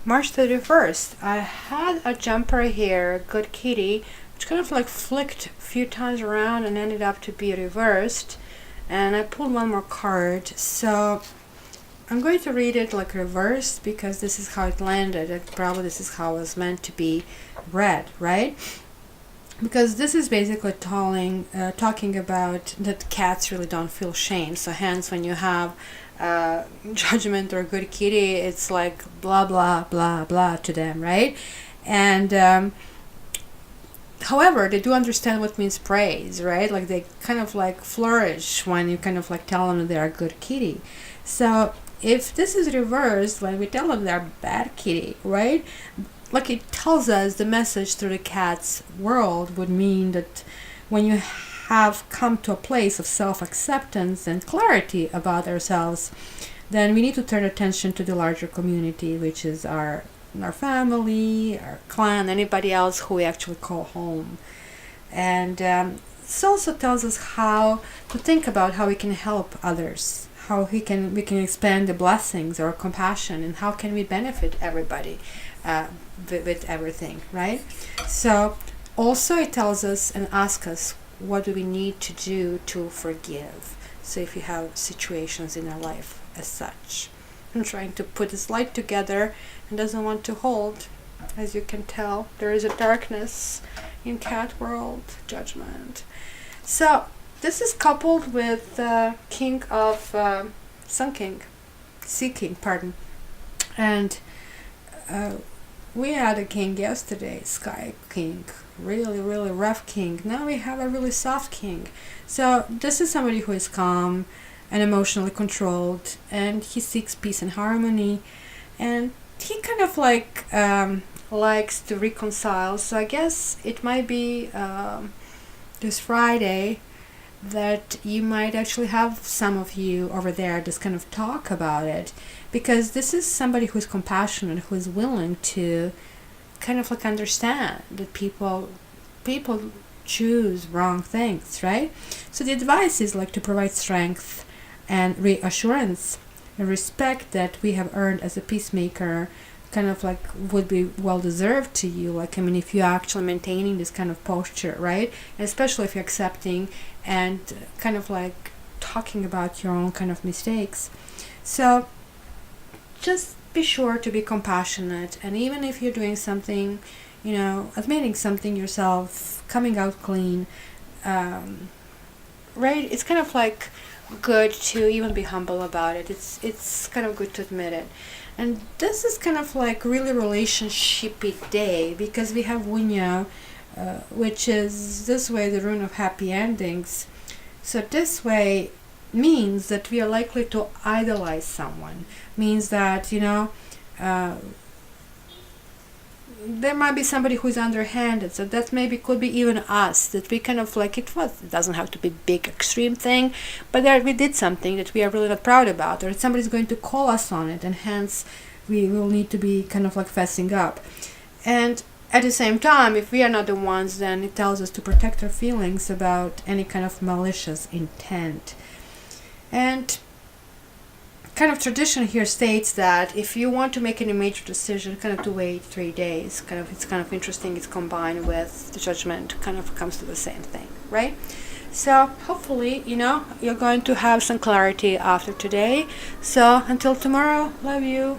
March 31st, I had a jumper here, Good Kitty, which kind of like flicked a few times around and ended up to be reversed. And I pulled one more card, so I'm going to read it like reversed because this is how it landed, and probably this is how it was meant to be read, right? Because this is basically talking about that cats really don't feel shame. So hence, when you have judgment or Good Kitty, it's like blah blah blah blah to them, right? And however, they do understand what means praise, right? Like they kind of like flourish when you kind of like tell them they're a good kitty. So if this is reversed, when we tell them they're bad kitty, right? Like it tells us the message through the cat's world would mean that when you have come to a place of self-acceptance and clarity about ourselves, then we need to turn attention to the larger community, which is our family, our clan, anybody else who we actually call home. And this also tells us how to think about how we can help others, how we can expand the blessings or compassion, and how can we benefit everybody with everything, right? So also it tells us and asks us what do we need to do to forgive. So if you have situations in our life as such, I'm trying to put this light together and doesn't want to hold. As you can tell, there is a darkness in cat world, judgment. So this is coupled with King of Sea King, pardon. And we had a king yesterday, Sky King, really, really rough king. Now we have a really soft king. So this is somebody who is calm and emotionally controlled, and he seeks peace and harmony, and he kind of like likes to reconcile. So I guess it might be this Friday that you might actually have some of you over there just kind of talk about it, because this is somebody who's compassionate, who is willing to kind of like understand that people choose wrong things, right? So the advice is like to provide strength and reassurance and respect that we have earned as a peacemaker, kind of like would be well deserved to you. Like, I mean, if you're actually maintaining this kind of posture, right? And especially if you're accepting and kind of like talking about your own kind of mistakes. So just be sure to be compassionate, and even if you're doing something, admitting something yourself, coming out clean, right? It's kind of like good to even be humble about it. It's kind of good to admit it. And this is kind of like really relationshipy day, because we have Wunya, which is this way the rune of happy endings. So this way means that we are likely to idolize someone, means that there might be somebody who's underhanded. So that maybe could be even us, that we kind of like it doesn't have to be big extreme thing, but that we did something that we are really not proud about, or somebody's going to call us on it, and hence we will need to be kind of like fessing up. And at the same time, if we are not the ones, then it tells us to protect our feelings about any kind of malicious intent. And kind of tradition here states that if you want to make any major decision, kind of to wait 3 days. It's kind of interesting. It's combined with the judgment, kind of comes to the same thing, right? So hopefully, you're going to have some clarity after today. So until tomorrow, love you.